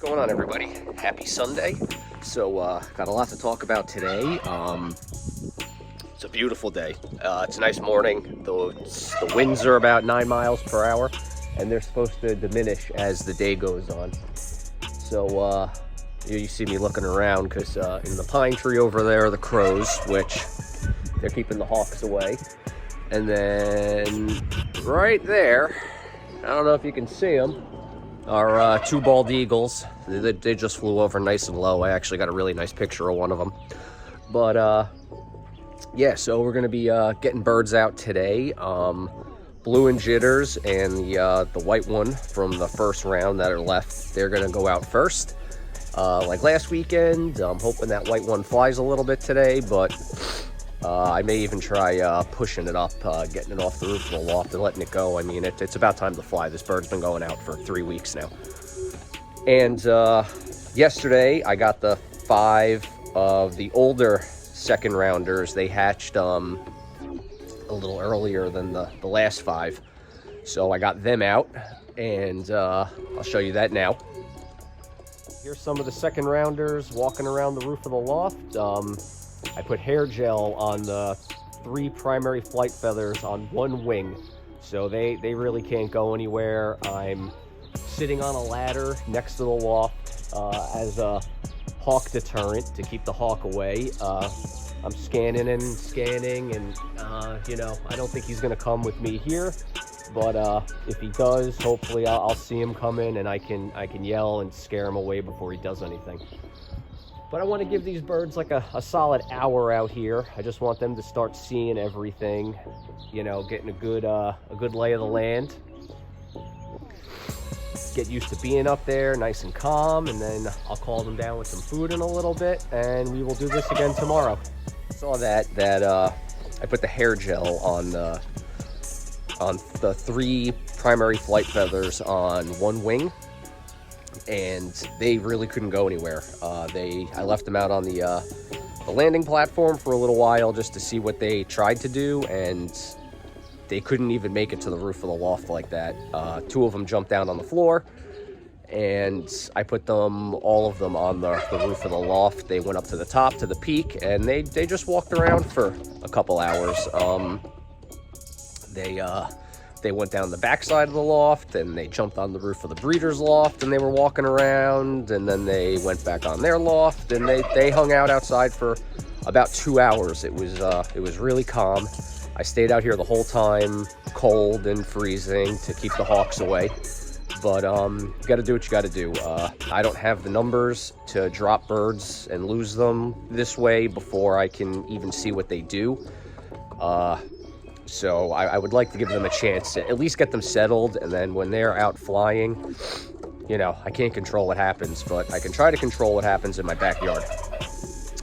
Going on, everybody? Happy Sunday. So got a lot to talk about today. It's a beautiful day. It's a nice morning. The winds are about 9 miles per hour, and they're supposed to diminish as the day goes on. So you see me looking around because in the pine tree over there are the crows, which they're keeping the hawks away. And then right there, I don't know if you can see them, are two bald eagles. They just flew over nice and low. I actually got a really nice picture of one of them. But yeah, so we're gonna be getting birds out today. Blue and Jitters and the white one from the first round that are left, they're gonna go out first. Like last weekend, I'm hoping that white one flies a little bit today, but I may even try pushing it up, getting it off the roof of the loft and letting it go. I mean, it's about time to fly. This bird's been going out for 3 weeks now. And yesterday, I got the 5 of the older second rounders. They hatched a little earlier than the last 5. So I got them out, and I'll show you that now. Here's some of the second rounders walking around the roof of the loft. I put hair gel on the 3 primary flight feathers on one wing, so they really can't go anywhere. I'm sitting on a ladder next to the loft as a hawk deterrent to keep the hawk away. I'm scanning and scanning, and you know, I don't think he's gonna come with me here, but if he does, hopefully I'll see him come in and I can yell and scare him away before he does anything. But I want to give these birds like a solid hour out here. I just want them to start seeing everything, you know, getting a good lay of the land. Get used to being up there nice and calm, and then I'll call them down with some food in a little bit, and we will do this again tomorrow. I saw that I put the hair gel on the 3 primary flight feathers on one wing, and they really couldn't go anywhere. I left them out on the landing platform for a little while just to see what they tried to do, and they couldn't even make it to the roof of the loft like that. 2 of them jumped down on the floor, and I put all of them on the roof of the loft. They went up to the top, to the peak, and they just walked around for a couple hours. They went down the back side of the loft, and they jumped on the roof of the breeder's loft, and they were walking around, and then they went back on their loft, and they hung out outside for about 2 hours. It was really calm. I stayed out here the whole time, cold and freezing, to keep the hawks away. But you got to do what you got to do. I don't have the numbers to drop birds and lose them this way before I can even see what they do. So I would like to give them a chance to at least get them settled, and then when they're out flying, you know, I can't control what happens, but I can try to control what happens in my backyard.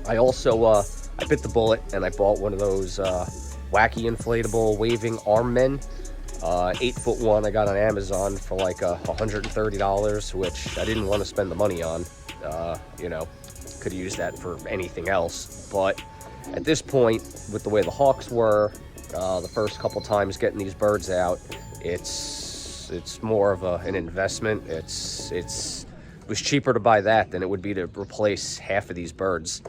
I also, I bit the bullet, and I bought one of those wacky inflatable waving arm men. 8-foot one I got on Amazon for like $130, which I didn't want to spend the money on. You know, could have used that for anything else, but at this point, with the way the hawks were, the first couple times getting these birds out, it's more of an investment. It was cheaper to buy that than it would be to replace half of these birds.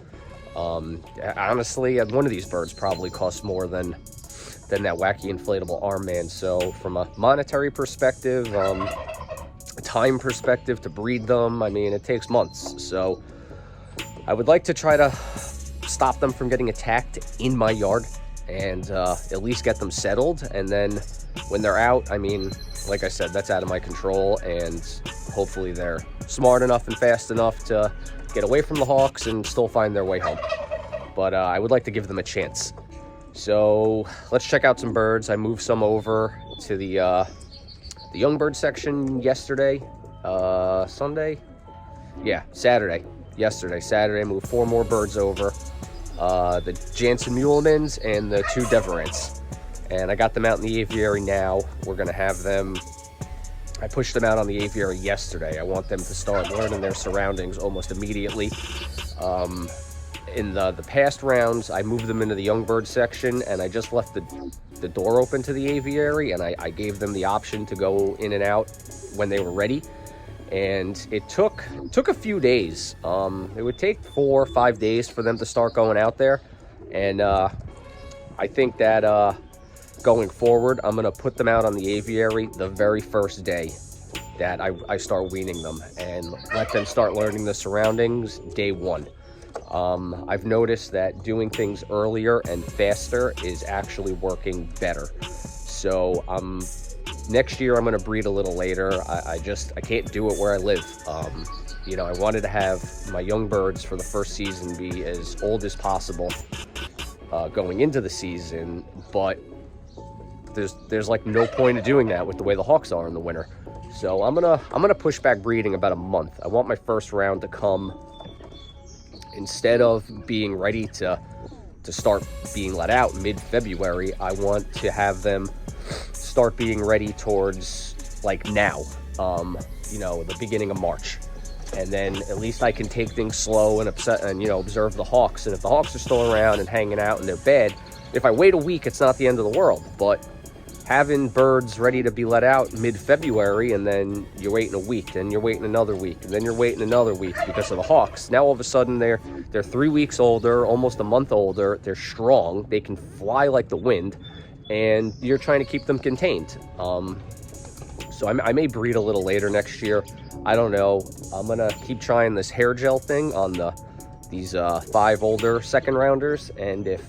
Honestly, one of these birds probably costs more than that wacky inflatable arm man. So from a monetary perspective, a time perspective to breed them, I mean, it takes months. So I would like to try to stop them from getting attacked in my yard, and at least get them settled. And then when they're out, I mean, like I said, that's out of my control, and hopefully they're smart enough and fast enough to get away from the hawks and still find their way home. But I would like to give them a chance. So let's check out some birds. I moved some over to the young bird section yesterday. Sunday? Yeah, Saturday. Saturday, I moved 4 more birds over. The Jansen Mulemans and the 2 Deverants. And I got them out in the aviary now. We're going to have them, I pushed them out on the aviary yesterday. I want them to start learning their surroundings almost immediately. In the past rounds, I moved them into the young bird section, and I just left the door open to the aviary, and I gave them the option to go in and out when they were ready. And it took a few days. It would take 4 or 5 days for them to start going out there. And I think that going forward, I'm going to put them out on the aviary the very first day that I start weaning them, and let them start learning the surroundings day one. I've noticed that doing things earlier and faster is actually working better. So next year I'm going to breed a little later. I can't do it where I live. You know, I wanted to have my young birds for the first season be as old as possible going into the season, but there's like no point of doing that with the way the hawks are in the winter. So I'm gonna push back breeding about a month. I want my first round to come, instead of being ready to start being let out mid-February, I want to have them start being ready towards like now, you know, the beginning of March. And then at least I can take things slow and observe the hawks. And if the hawks are still around and hanging out and they're bad, if I wait a week, it's not the end of the world. But having birds ready to be let out mid-February, and then you're waiting a week, and you're waiting another week, and then you're waiting another week because of the hawks. Now all of a sudden they're 3 weeks older, almost a month older. They're strong. They can fly like the wind, and you're trying to keep them contained. So I may breed a little later next year. I don't know. I'm gonna keep trying this hair gel thing on these 5 older second rounders, and if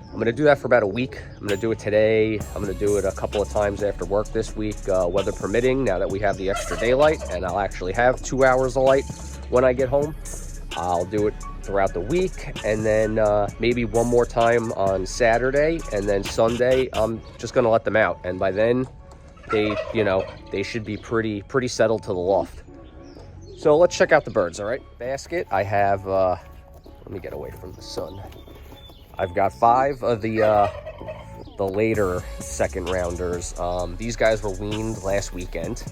I'm going to do that for about a week. I'm going to do it today. I'm going to do it a couple of times after work this week, weather permitting, now that we have the extra daylight, and I'll actually have 2 hours of light when I get home. I'll do it throughout the week, and then maybe one more time on Saturday, and then Sunday I'm just going to let them out. And by then, they should be pretty settled to the loft. So let's check out the birds, all right? Basket, I have, let me get away from the sun. I've got 5 of the later second rounders. These guys were weaned last weekend,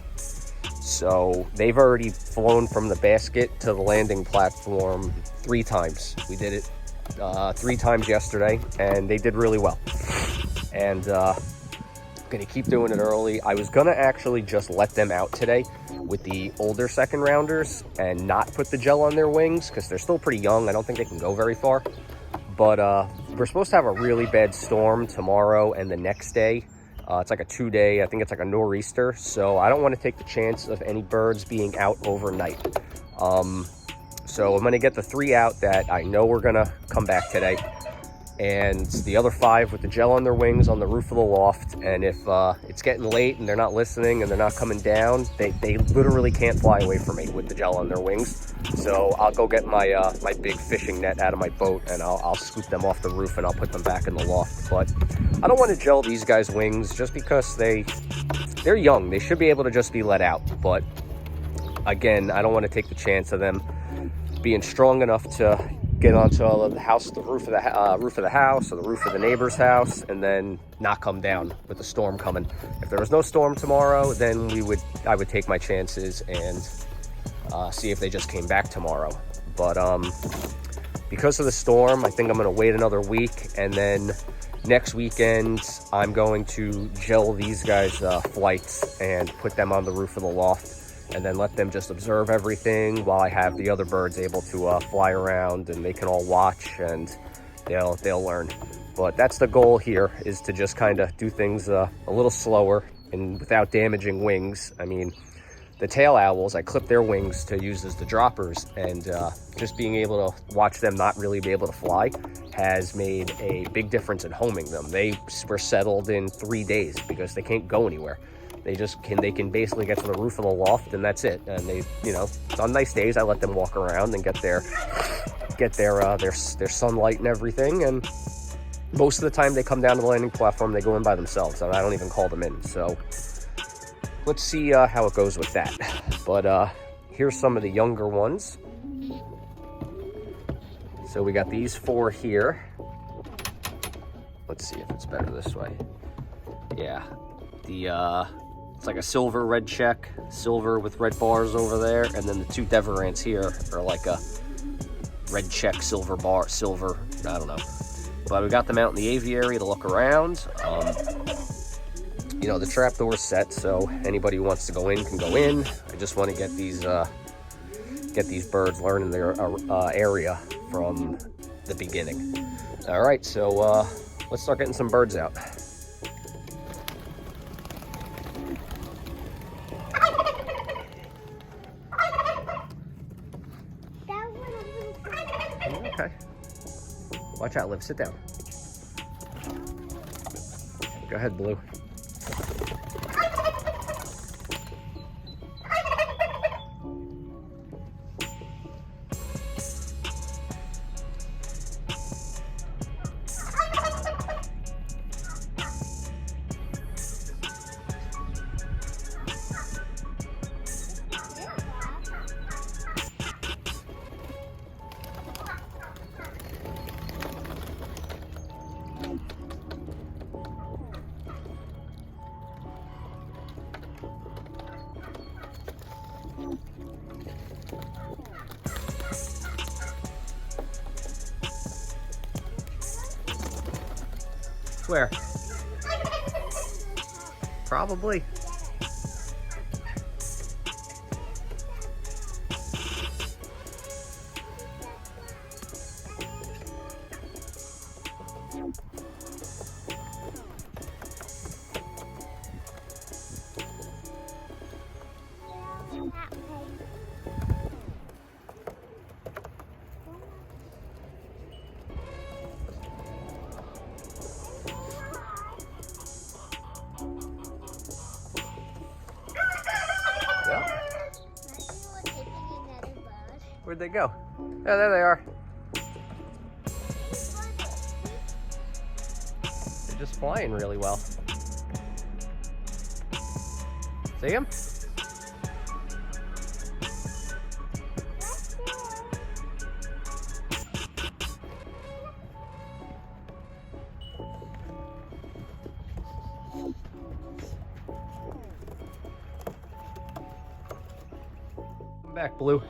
so they've already flown from the basket to the landing platform 3 times. We did it 3 times yesterday, and they did really well. And I'm gonna keep doing it early. I was gonna actually just let them out today with the older second rounders and not put the gel on their wings because they're still pretty young. I don't think they can go very far. But we're supposed to have a really bad storm tomorrow and the next day. It's like a 2-day, I think it's like a nor'easter. So I don't want to take the chance of any birds being out overnight. So I'm going to get the 3 out that I know we're going to come back today. And the other 5 with the gel on their wings on the roof of the loft. And if it's getting late and they're not listening and they're not coming down, they literally can't fly away from me with the gel on their wings. So I'll go get my my big fishing net out of my boat, and I'll scoop them off the roof and I'll put them back in the loft. But I don't want to gel these guys' wings just because they're young. They should be able to just be let out. But again, I don't want to take the chance of them being strong enough to get onto the house, the roof of the house, or the roof of the neighbor's house, and then not come down with the storm coming. If there was no storm tomorrow, then I would take my chances and see if they just came back tomorrow. But because of the storm, I think I'm going to wait another week, and then next weekend I'm going to gel these guys' flights and put them on the roof of the loft, and then let them just observe everything while I have the other birds able to fly around, and they can all watch and they'll learn. But that's the goal here, is to just kind of do things a little slower and without damaging wings. I mean, the tail owls, I clip their wings to use as the droppers, and just being able to watch them not really be able to fly has made a big difference in homing them. They were settled in 3 days because they can't go anywhere. They can basically get to the roof of the loft, and that's it. And they, on nice days, I let them walk around and get their sunlight and everything. And most of the time they come down to the landing platform, they go in by themselves, and I don't even call them in. So let's see how it goes with that. But here's some of the younger ones. So we got these 4 here. Let's see if it's better this way. Yeah, it's like a silver red check, silver with red bars over there, and then the 2 Deverants here are like a red check, silver bar, silver, I don't know. But we got them out in the aviary to look around. you know, the trap door's set, so anybody who wants to go in can go in. I just want to get these birds learning their area from the beginning. All right, so let's start getting some birds out. Okay. Watch out, Liv. Sit down. Go ahead, Blue. Where? Probably. Where'd they go? Oh, there they are. They're just flying really well. See them? Come back, Blue.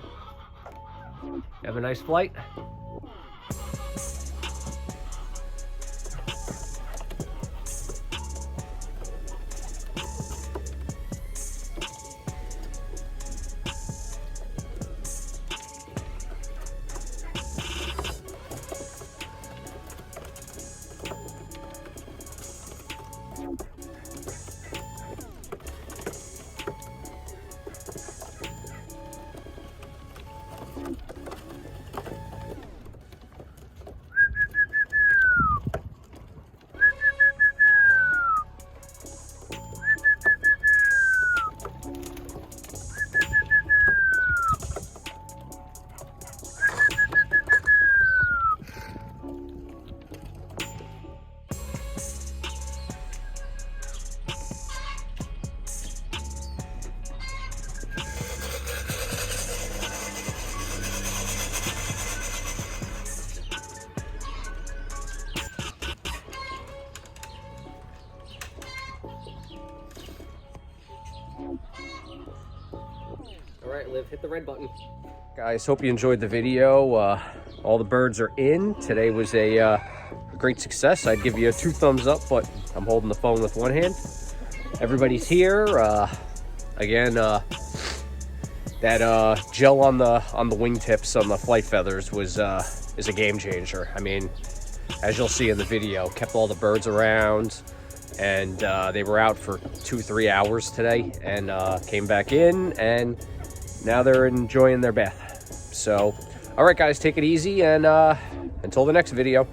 Have a nice flight. All right, Liv, hit the red button. Guys, hope you enjoyed the video. All the birds are in. Today was a great success. I'd give you 2 thumbs up, but I'm holding the phone with one hand. Everybody's here. Again, that gel on the wingtips on the flight feathers was is a game changer. I mean, as you'll see in the video, kept all the birds around, and they were out for 2-3 hours today, and came back in, and now they're enjoying their bath. So, all right, guys, take it easy, and until the next video.